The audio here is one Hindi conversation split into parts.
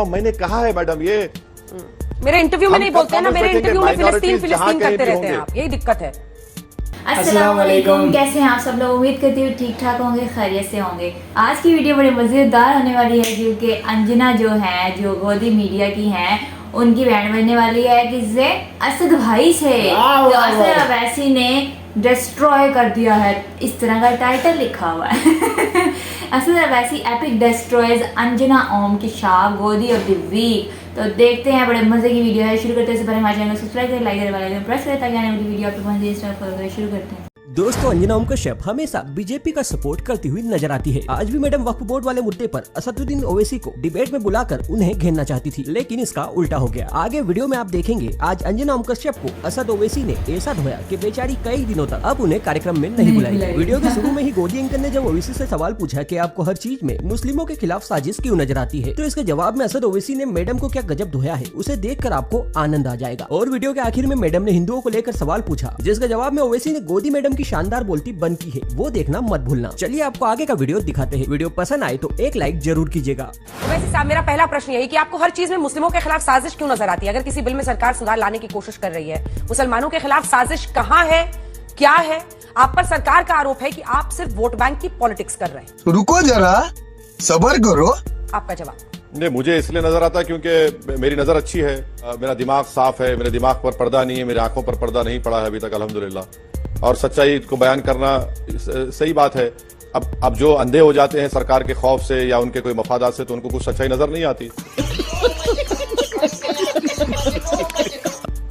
मैंने कहा है मैडम, ये मेरे इंटरव्यू में नहीं बोलते हैं ना, मेरे इंटरव्यू में फिलिस्तीन करते रहते हैं आप, यही दिक्कत है। अस्सलाम वालेकुम, कैसे हैं आप सब लोग? उम्मीद करती हूँ ठीक ठाक होंगे, खैरियत से होंगे। आज की वीडियो बड़ी मज़ेदार होने वाली है क्योंकि अंजना जो है, जो गोदी मीडिया की हैं, उनकी बैंड बनने वाली है किससे? असद भाई से। तो असद अवैसी ने डिस्ट्रॉय कर दिया है, इस तरह का टाइटल लिखा हुआ है। असद अवैसी एपिक डिस्ट्रॉयज अंजना ओम की शाह गोदी ऑफ द वीक। तो देखते हैं, बड़े मजे की वीडियो है। शुरू करते हैं, पहले हमारे चैनल को सब्सक्राइब करें, लाइक करें, वाला आइकन प्रेस करें ताकि आने वाली वीडियो आपको पहुंचे। स्टार्ट करें, शुरू करते हैं। दोस्तों, अंजना ओम कश्यप हमेशा बीजेपी का सपोर्ट करती हुई नजर आती है। आज भी मैडम वक्फ बोर्ड वाले मुद्दे पर असदुद्दीन ओवैसी को डिबेट में बुलाकर उन्हें घेरना चाहती थी, लेकिन इसका उल्टा हो गया। आगे वीडियो में आप देखेंगे, आज अंजना ओम कश्यप को असद ओवैसी ने ऐसा धोया कि बेचारी कई दिनों तक अब उन्हें कार्यक्रम में नहीं बुलाई। वीडियो के शुरू में ही गोदी एंकर ने जब ओवैसी से सवाल पूछा कि आपको हर चीज में मुस्लिमों के खिलाफ साजिश क्यों नजर आती है, तो इसके जवाब में असद ओवैसी ने मैडम को क्या गजब धोया है, उसे देखकर आपको आनंद आ जाएगा। और वीडियो के आखिर में मैडम ने हिंदुओं को लेकर सवाल पूछा, जिसके जवाब में ओवैसी ने गोदी मैडम की शानदार बोलती बंद की है, वो देखना मत भूलना। चलिए आपको आगे का वीडियो दिखाते हैं। वीडियो पसंद आए तो एक लाइक जरूर कीजिएगा। वैसे साहब, मेरा पहला प्रश्न यही कि आपको हर चीज में मुस्लिमों के खिलाफ साजिश क्यों नजर आती है? अगर किसी बिल में सरकार सुधार लाने की कोशिश कर रही है, मुसलमानों के खिलाफ साजिश कहाँ है, क्या है? आप पर सरकार का आरोप है कि आप सिर्फ वोट बैंक की पॉलिटिक्स कर रहे हैं। रुको जरा, सब्र करो। आपका जवाब? नहीं, मुझे इसलिए नजर आता है क्योंकि मेरी नजर अच्छी है, मेरा दिमाग साफ है, मेरे दिमाग पर पर्दा नहीं है, मेरी आंखों पर पर्दा नहीं पड़ा है अभी तक, अल्हम्दुलिल्लाह। और सच्चाई को बयान करना सही बात है। अब जो अंधे हो जाते हैं सरकार के खौफ से या उनके कोई मफादात से, तो उनको कुछ सच्चाई नजर नहीं आती।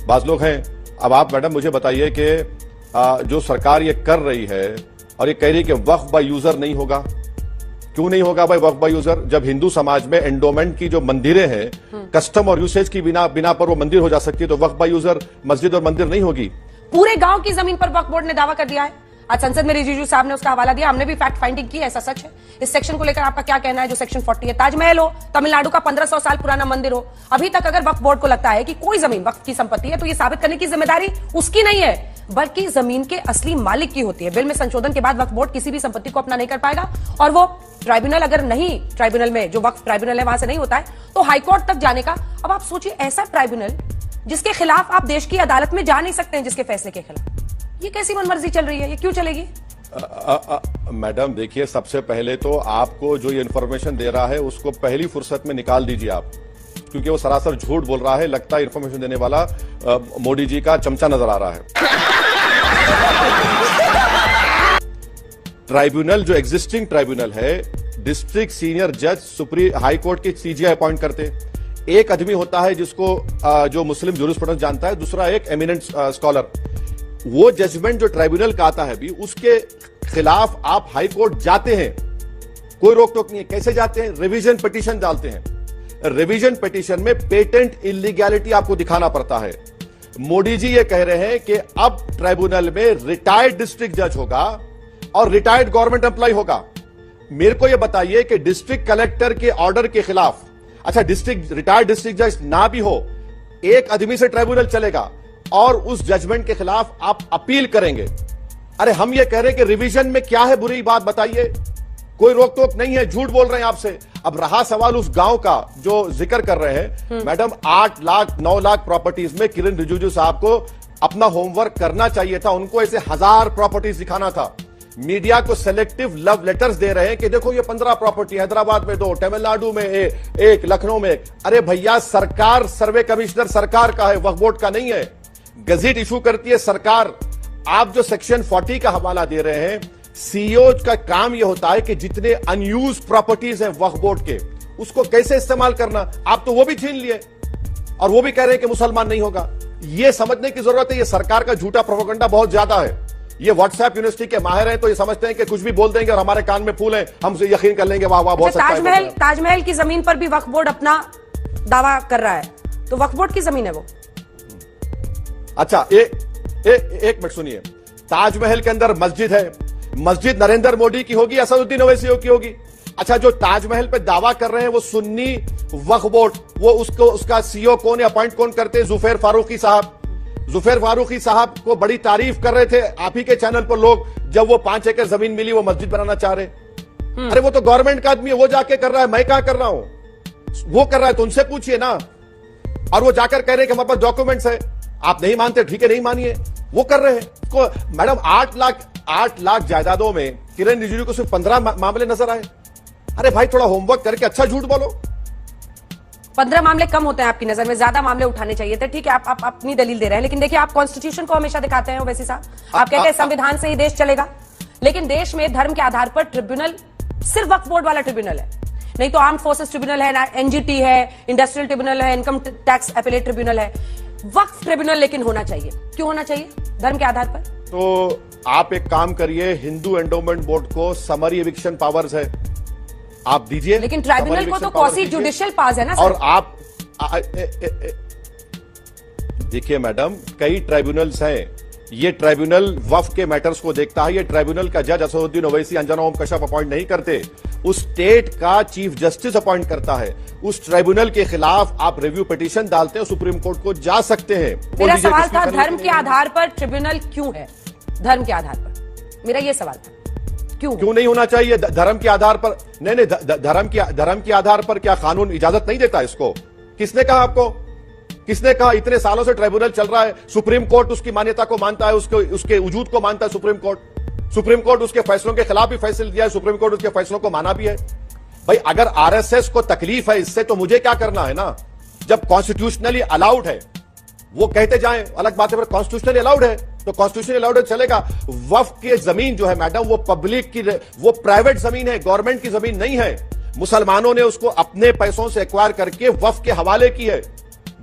बात लोग हैं। अब आप मैडम मुझे बताइए कि जो सरकार ये कर रही है और ये कह रही है कि वक्फ बाय यूजर नहीं होगा, क्यों नहीं होगा भाई वक्फ बाय यूजर? जब हिंदू समाज में एंडोमेंट की जो मंदिरें हैं, कस्टम और यूसेज की बिना पर वो मंदिर हो जा सकती है, तो वक्फ बाय यूजर मस्जिद और मंदिर नहीं होगी। पूरे गांव की जमीन पर वक्फ बोर्ड ने दावा कर दिया है। आज संसद में रिजिजू साहब ने उसका हवाला दिया, हमने भी फैक्ट फाइंडिंग की, ऐसा सच है। इस सेक्शन को लेकर आपका क्या कहना है? जो सेक्शन 40 है, ताजमहल हो, तमिलनाडु का 1500 साल पुराना मंदिर हो, अभी तक अगर वक्फ बोर्ड को लगता है कि कोई जमीन वक्फ की संपत्ति है, तो ये साबित करने की जिम्मेदारी उसकी नहीं है, बल्कि जमीन के असली मालिक की होती है। बिल में संशोधन के बाद वक्फ बोर्ड किसी भी संपत्ति को अपना नहीं कर पाएगा, और वो ट्राइब्यूनल अगर नहीं, ट्राइब्यूनल में जो वक्फ ट्राइब्यूनल है वहां से नहीं होता है, तो हाईकोर्ट तक जाने का। अब आप सोचिए, ऐसा ट्राइब्यूनल जिसके खिलाफ आप देश की अदालत में जा नहीं सकते हैं, जिसके फैसले के खिलाफ, ये कैसी मनमर्जी चल रही है? ये क्यों चलेगी? मैडम देखिए, सबसे पहले तो आपको जो ये इन्फॉर्मेशन दे रहा है उसको पहली फुर्सत में निकाल दीजिए आप, क्योंकि वो सरासर झूठ बोल रहा है। लगता है इन्फॉर्मेशन देने वाला मोदी जी का चमचा नजर आ रहा है। ट्राइब्यूनल जो एग्जिस्टिंग ट्राइब्यूनल है, डिस्ट्रिक्ट सीनियर जज सुप्रीम हाई कोर्ट के सीजीआई अपॉइंट करते। एक आदमी होता है जिसको जो मुस्लिम जूरिस्प्रूडेंस जानता है, दूसरा एक एमिनेंट स्कॉलर। वो जजमेंट जो ट्राइब्यूनल का आता है भी, उसके खिलाफ आप हाई कोर्ट जाते हैं, कोई रोक टोक नहीं है। कैसे जाते हैं? रिवीजन पिटीशन डालते हैं। रिवीजन पिटीशन में पेटेंट इलीगैलिटी आपको दिखाना पड़ता है। मोदी जी ये कह रहे हैं कि अब ट्राइब्यूनल में रिटायर्ड डिस्ट्रिक्ट जज होगा और रिटायर्ड गवर्नमेंट एम्प्लॉय होगा। मेरे को यह बताइए कि डिस्ट्रिक्ट कलेक्टर के ऑर्डर के खिलाफ, अच्छा रिटायर्ड डिस्ट्रिक्ट जज ना भी हो, एक आदमी से ट्राइब्यूनल चलेगा और उस जजमेंट के खिलाफ आप अपील करेंगे। अरे हम ये कह रहे हैं कि रिवीजन में क्या है बुरी बात, बताइए। कोई रोक टोक नहीं है, झूठ बोल रहे हैं आपसे। अब रहा सवाल उस गांव का जो जिक्र कर रहे हैं, मैडम 8 लाख 9 लाख प्रॉपर्टीज में किरण रिजिजू साहब को अपना होमवर्क करना चाहिए था। उनको ऐसे 1000 प्रॉपर्टीज दिखाना था। मीडिया को सेलेक्टिव लव लेटर्स दे रहे हैं कि देखो ये 15 प्रॉपर्टी, हैदराबाद में 2, तमिलनाडु में एक, लखनऊ में 1। अरे भैया, सरकार, सर्वे कमिश्नर सरकार का है, वक्फ बोर्ड का नहीं है। गजट इशू करती है सरकार। आप जो सेक्शन 40 का हवाला दे रहे हैं, सीईओ का काम यह होता है कि जितने अनयूज प्रॉपर्टीज हैं वक्फ बोर्ड के, उसको कैसे इस्तेमाल करना। आप तो वो भी छीन लिए और वो भी कह रहे हैं कि मुसलमान नहीं होगा। ये समझने की जरूरत है, ये सरकार का झूठा प्रोपेगेंडा बहुत ज्यादा है। ये व्हाट्सएप यूनिवर्सिटी के माहिर हैं, तो ये समझते हैं कि कुछ भी बोल देंगे और हमारे कान में फूल है, हमसे यकीन कर लेंगे, वाह वाह बहुत सच्चा है। ताजमहल की जमीन पर भी वक्फ बोर्ड अपना दावा कर रहा है, तो वक्फ बोर्ड की जमीन है वो। अच्छा, एक मिनट सुनिए। ताजमहल के अंदर मस्जिद है, मस्जिद नरेंद्र मोदी की होगी, असदुद्दीन ओवैसी की होगी। अच्छा, जो ताजमहल पे दावा कर रहे हैं वो सुन्नी वक्फ बोर्ड, वो उसका सीईओ कौन है, अपॉइंट कौन करते हैं? जुफैर फारूकी साहब। जुफैर फारूकी साहब को बड़ी तारीफ कर रहे थे आप ही के चैनल पर लोग, जब वो 5 एकड़ जमीन मिली वो मस्जिद बनाना चाह रहे। अरे वो तो गवर्नमेंट का आदमी है, वो जाके कर रहा है, मैं क्या कर रहा हूं? वो कर रहा है तो उनसे पूछिए ना। और वो जाकर कह रहे हैं कि हमारे पास डॉक्यूमेंट्स है, आप नहीं मानते ठीक है नहीं मानिए, वो कर रहे हैं को। मैडम 8 लाख जायदादों में किरण रिजिजू को सिर्फ 15 मामले नजर आए। अरे भाई थोड़ा होमवर्क करके अच्छा झूठ बोलो। 15 मामले कम होते हैं आपकी नजर में, ज्यादा मामले उठाने चाहिए थे। ठीक है, आप अपनी दलील दे रहे हैं, लेकिन देखिए आप कॉन्स्टिट्यूशन को हमेशा दिखाते हैं ओवैसी साहब। आप कहते हैं संविधान से ही देश चलेगा, लेकिन देश में धर्म के आधार पर ट्रिब्यूनल सिर्फ वक्फ बोर्ड वाला ट्रिब्यूनल है, नहीं तो आर्म फोर्सेस ट्रिब्यूनल है, एनजीटी है, इंडस्ट्रियल ट्रिब्यूनल है, इनकम टैक्स अपीलेट ट्रिब्यूनल है। वक्फ ट्रिब्यूनल लेकिन होना चाहिए, क्यों होना चाहिए? धर्म के आधार पर। तो आप एक काम करिए, हिंदू एंडोमेंट बोर्ड को समरी एविक्शन पावर्स है, आप दीजिए। लेकिन ट्राइब्यूनल को तो क्वासी जुडिशियल पास है ना सर। और आप देखिए मैडम, कई ट्राइब्यूनल्स हैं, ये ट्राइब्यूनल वक्फ के मैटर्स को देखता है। ये ट्राइब्यूनल का जज असदुद्दीन ओवैसी, अंजना ओम कश्यप अपॉइंट नहीं करते, उस स्टेट का चीफ जस्टिस अपॉइंट करता है। उस ट्राइब्यूनल के खिलाफ आप रिव्यू पिटीशन डालते हैं, सुप्रीम कोर्ट को जा सकते हैं। मेरा सवाल था धर्म के आधार पर ट्रिब्यूनल क्यों है? धर्म के आधार पर मेरा ये सवाल था, क्यों नहीं होना चाहिए धर्म के आधार पर? नहीं, धर्म के आधार पर क्या कानून इजाजत नहीं देता इसको? किसने कहा आपको? किसने कहा? इतने सालों से ट्राइब्यूनल चल रहा है, सुप्रीम कोर्ट उसकी मान्यता को मानता है, उसके वजूद को मानता है। सुप्रीम कोर्ट उसके फैसलों के खिलाफ भी फैसले दिया है, सुप्रीम कोर्ट उसके फैसलों को माना भी है। भाई अगर आरएसएस को तकलीफ है इससे, तो मुझे क्या करना है ना? जब कॉन्स्टिट्यूशनली अलाउड है, वो कहते जाएं, अलग बात है, पर कॉन्स्टिट्यूशनली अलाउड है तो कॉन्स्टिट्यूशनली अलाउड चलेगा। वक्फ की जमीन जो है मैडम, वो पब्लिक की, वो प्राइवेट जमीन है, गवर्नमेंट की जमीन नहीं है। मुसलमानों ने उसको अपने पैसों से एक्वायर करके वक्फ के हवाले की है,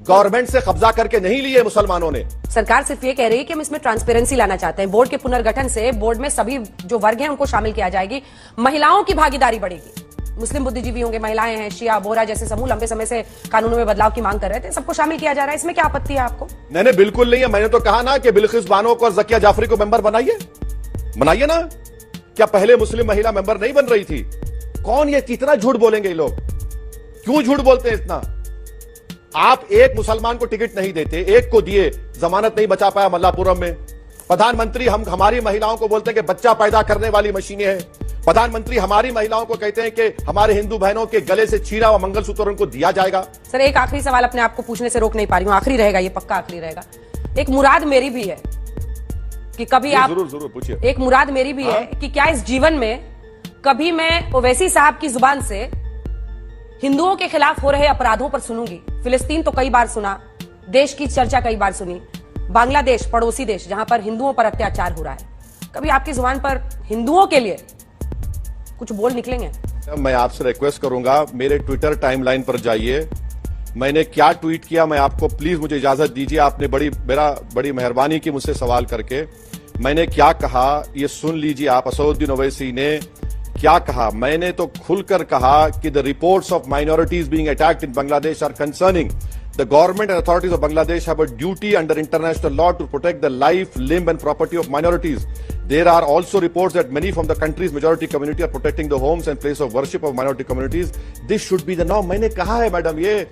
गवर्नमेंट से कब्जा करके नहीं लिए मुसलमानों ने। सरकार सिर्फ ये कह रही है कि हम इसमें ट्रांसपेरेंसी लाना चाहते हैं। बोर्ड के पुनर्गठन से बोर्ड में सभी जो वर्ग हैं उनको शामिल किया जाएगी, महिलाओं की भागीदारी बढ़ेगी, मुस्लिम बुद्धिजीवी होंगे, महिलाएं हैं, शिया, बोहरा जैसे समूह लंबे समय से कानूनों में बदलाव की मांग कर रहे थे, सबको शामिल किया जा रहा है। इसमें क्या आपत्ति है आपको? नहीं, बिल्कुल नहीं है। मैंने तो कहा ना कि बिल्किस बानो को और जकिया जाफरी को मेंबर बनाइए ना। क्या पहले मुस्लिम महिला मेंबर नहीं बन रही थी? कौन ये कितना झूठ बोलेंगे ये लोग? क्यों झूठ बोलते हैं इतना? आप एक मुसलमान को टिकट नहीं देते, एक को दिए, जमानत नहीं बचा पाया मल्लापुरम में। प्रधानमंत्री हमारी महिलाओं को बोलते हैं कि बच्चा पैदा करने वाली मशीनें हैं। प्रधानमंत्री हमारी महिलाओं को कहते हैं कि हमारे हिंदू बहनों के गले से छीना हुआ मंगलसूत्र उनको दिया जाएगा। सर एक आखिरी सवाल अपने आप को पूछने से रोक नहीं पा रही हूँ, आखिरी रहेगा ये, पक्का आखिरी रहेगा। एक मुराद मेरी भी है कि कभी आप जरूर पूछिए। एक मुराद मेरी भी है कि क्या इस जीवन में कभी मैं ओवैसी साहब की जुबान से हिंदुओं के खिलाफ हो रहे अपराधों पर सुनूंगी। फिलिस्तीन तो कई बार सुना, देश की चर्चा कई बार सुनी, बांग्लादेश पड़ोसी देश जहां पर हिंदुओं पर अत्याचार हो रहा है, कभी आपकी जुबान पर हिंदुओं के लिए कुछ बोल निकलेंगे? मैं आपसे रिक्वेस्ट करूंगा, मेरे ट्विटर टाइमलाइन पर जाइए, मैंने क्या ट्वीट किया, मैं आपको प्लीज मुझे इजाजत दीजिए। आपने बड़ी मेहरबानी की मुझसे सवाल करके। मैंने क्या कहा ये सुन लीजिए आप। असदुद्दीन ओवैसी ने क्या कहा? मैंने तो खुलकर कहा कि the reports of minorities being attacked in Bangladesh are concerning. The government and authorities of Bangladesh have a duty under international law to protect the life, limb and property of minorities. There are also reports that many from the country's majority community are protecting the homes and place of worship of minority communities. This should be the norm. मैंने कहा है मैडम, ये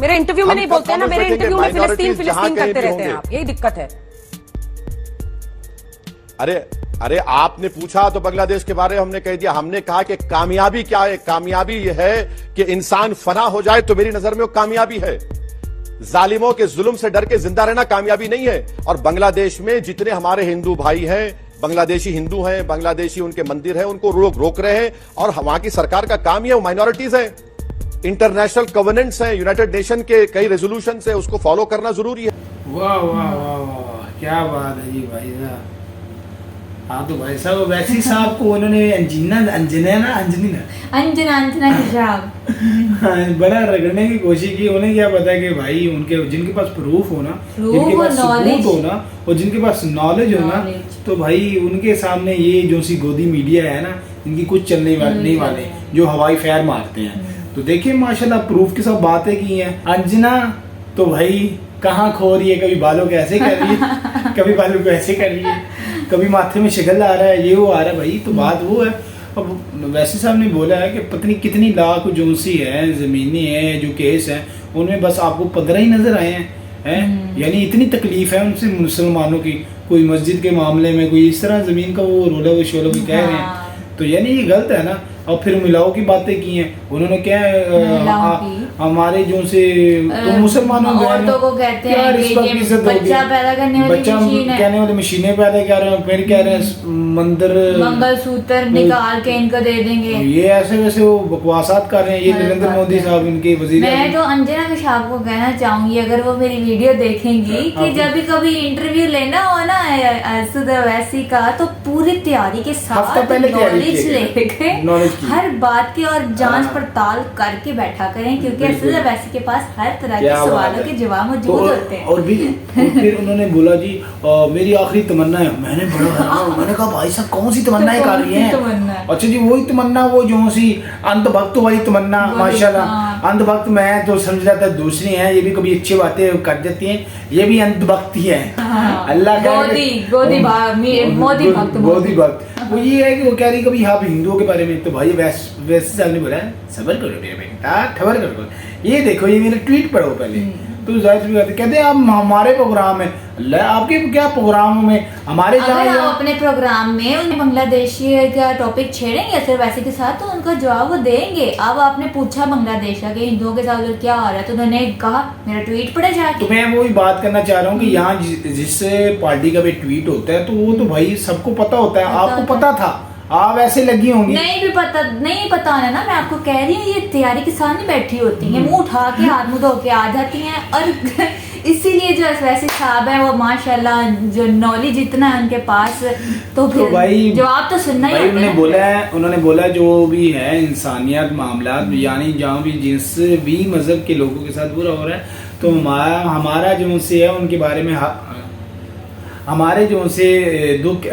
मेरे इंटरव्यू में नहीं बोलते हैं ना, मेरे इंटरव्यू में फिलिस्तीन करते रहते हैं आप, यही दिक्कत है। अरे आपने पूछा तो बांग्लादेश के बारे में हमने कह दिया। हमने कहा कि कामयाबी क्या है? कामयाबी यह है कि इंसान फना हो जाए, तो मेरी नजर में वो कामयाबी है। जालिमों के जुल्म से डर के जिंदा रहना कामयाबी नहीं है। और बांग्लादेश में जितने हमारे हिंदू भाई हैं, बांग्लादेशी हिंदू हैं, बांग्लादेशी उनके मंदिर हैं, उनको लोग रोक रहे हैं। और वहां की सरकार का काम ही है, वो माइनॉरिटीज हैं, इंटरनेशनल कवर्नेंस है, यूनाइटेड नेशन के कई रेजोल्यूशन है, उसको फॉलो करना जरूरी है। वाह वाह वाह वाह, क्या बात है जी भाई साहब। हाँ तो भाई साहब वैसी साहब को उन्होंने अंजना हिजाब बड़ा रगड़ने की कोशिश की। उन्हें क्या पता कि भाई उनके जिनके पास प्रूफ हो ना, जिनके पास सबूत हो ना, और जिनके पास नॉलेज हो ना, तो भाई उनके सामने ये जो सी गोदी मीडिया है ना, इनकी कुछ चलने नहीं वाले, जो हवाई फायर मारते हैं। तो देखिए माशाल्लाह प्रूफ के सब बातें की हैं। अंजना तो भाई कहाँ खो रही है, कभी बालों को ऐसे कर रही है, कभी बालों को ऐसे कर रही है, कभी माथे में शिकल आ रहा है, ये वो आ रहा है। भाई तो बात वो है। अब वैसे साहब ने बोला है कि पत्नी कितनी लाख जो सी है जमीनें हैं, जो केस हैं, उनमें बस आपको 15 ही नजर आए हैं। यानी इतनी तकलीफ है उनसे मुसलमानों की, कोई मस्जिद के मामले में, कोई इस तरह जमीन का वो रोला वो शोला भी कह रहे हैं। तो यानी ये गलत है ना। और फिर मिलाओ की बातें की हैं उन्होंने। क्या हमारे जो से तो मुसलमानों औरतों को कहते हैं कि ये बच्चा पैदा करने वाली मशीन है, कहने वाली मशीनें पैदा कर रहे हैं, फिर कह रहे हैं मंगलसूत्र निकाल के इनको दे देंगे। ये ऐसे वैसे वो बकवासात कर रहे हैं ये नरेंद्र मोदी साहब इनके वजीर। मैं तो अंजना कश्यप को कहना चाहूंगी, अगर वो मेरी वीडियो देखेंगी, कि जब भी कभी इंटरव्यू लेना हो ना अरशद अवैसी का, तो पूरी तैयारी के साथ नॉलेज लेके हर बात की और जांच पड़ताल करके बैठा करें, क्योंकि अरशद अवैसी के पास हर तरह के सवालों के जवाब मौजूद होते हैं। और फिर उन्होंने बोला जी मेरी आखिरी तमन्ना है। मैंने मैंने कहा भाई साहब कौन सी तमन्नाएं कर रही हैं? अच्छा जी वही तमन्ना, वो जो सी अंत भक्त वाली तमन्ना। माशाल्लाह अंत भक्त मैं तो समझ रहा था दूसरी हैं, ये भी कभी अच्छी बातें कर देती हैं, ये भी अंत भक्त ही है। अल्लाह मोदी भक्त वो ये है कि वो कह रही कभी आप हिंदुओं के बारे में, तो भाई वैसे साहब ने बोला सबर करो मेरे बेटा, ठबर करो। ये देखो ये मेरे ट्वीट पढ़ो पहले, तो जाहिर सी बात है कहते हैं आप हमारे प्रोग्राम में, आपके क्या प्रोग्राम में हमारे अगर आप अपने प्रोग्राम में उन बांग्लादेशी का टॉपिक छेड़ेंगे सिर्फ वैसे के साथ, तो उनका जवाब वो देंगे। अब आपने पूछा बांग्लादेश के हिंदुओं के साथ क्या हो रहा है, तो उन्होंने कहा मेरा ट्वीट पढ़े जाके। तो मैं वही बात करना चाह रहा हूँ कि यहाँ जिस पार्टी का भी ट्वीट होता है तो वो तो भाई सबको पता होता है, आपको पता था, आप ऐसे लगी होंगी। नहीं पता है ना, मैं आपको कह रही हूँ ये तैयारी के सामने बैठी होती हैं, मुंह उठा के हाथ मुंह धो के आ जाती हैं। और इसीलिए जो वैसे साहब है वो माशाल्लाह जो नॉलेज इतना है उनके पास, तो फिर भाई जवाब तो सुनना ही होता है। उन्होंने बोला जो भी है इंसानियत मामला, यानी जहाँ भी जिस भी मजहब के लोगों के साथ बुरा हो रहा है, तो हमारा जो उनसे है उनके बारे में हमारे जो उनसे दुख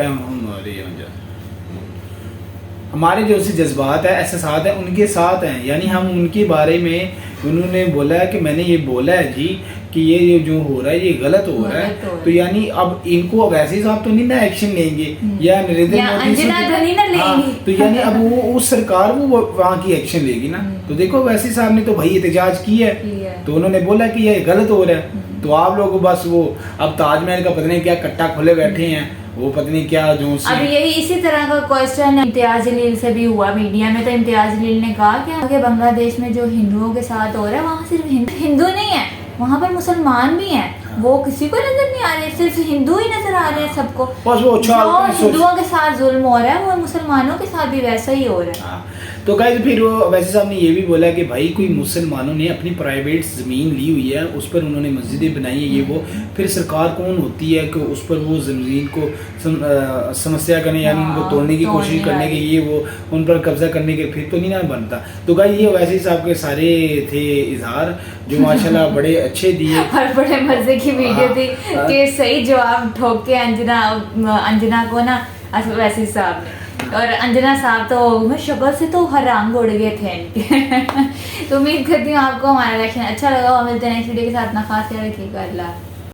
हमारे जो उनसे जज्बात है एहसास है उनके साथ हैं, यानी हम उनके बारे में उन्होंने बोला है कि मैंने ये बोला है जी कि ये जो हो रहा है ये गलत हो रहा है। तो यानी अब इनको वैसे साहब तो नहीं ना एक्शन लेंगे या नरेंद्र मोदी, तो यानी अब वो उस सरकार वो वहाँ की एक्शन लेगी ना। तो देखो वैसे साहब ने तो भाई एहतजाज की है, तो उन्होंने बोला कि ये गलत हो रहा है। तो आप लोग बस वो अब ताजमहल का पता नहीं क्या कट्टा खोले बैठे हैं, वो पता नहीं क्या जो अब यही इसी तरह का क्वेश्चन इम्तियाज जलील से भी हुआ मीडिया में। तो इम्तियाज जलील ने कहा कि बांग्लादेश में जो हिंदुओं के साथ हो रहा है वहाँ सिर्फ हिंदू नहीं है, वहाँ पर मुसलमान भी हैं, वो किसी को नजर नहीं आ रहे, सिर्फ हिंदू ही नजर आ रहे हैं सबको। बस वो हिंदुओं के साथ जुल्म हो रहा है वो मुसलमानों के साथ भी वैसा ही हो रहा है। तो गाइस फिर वो वैसे साहब ने ये भी बोला कि भाई कोई मुसलमानों ने अपनी प्राइवेट ज़मीन ली हुई है, उस पर उन्होंने मस्जिदें बनाई है, ये वो फिर सरकार कौन होती है कि उस पर वो ज़मीन को समस्या करने यानी उनको तोड़ने की कोशिश करने के, ये वो उन पर कब्जा करने के, फिर तो नहीं ना बनता। तो गाइस ये वैसे साहब के सारे थे इजहार जो माशाल्लाह बड़े अच्छे दिए और बड़े मजे की वीडियो थी कि सही जवाब ठोक के अंजना को ना वैसे साहब ने, और अंजना साहब तो शक्ल से तो हर रंग उड़ गए थे इनके। तो उम्मीद करती हूँ आपको हमारा रिएक्शन अच्छा लगा और मिलते हैं नेक्स्ट वीडियो के साथ। ना खास ख्याल रखिएगा। अल्लाह।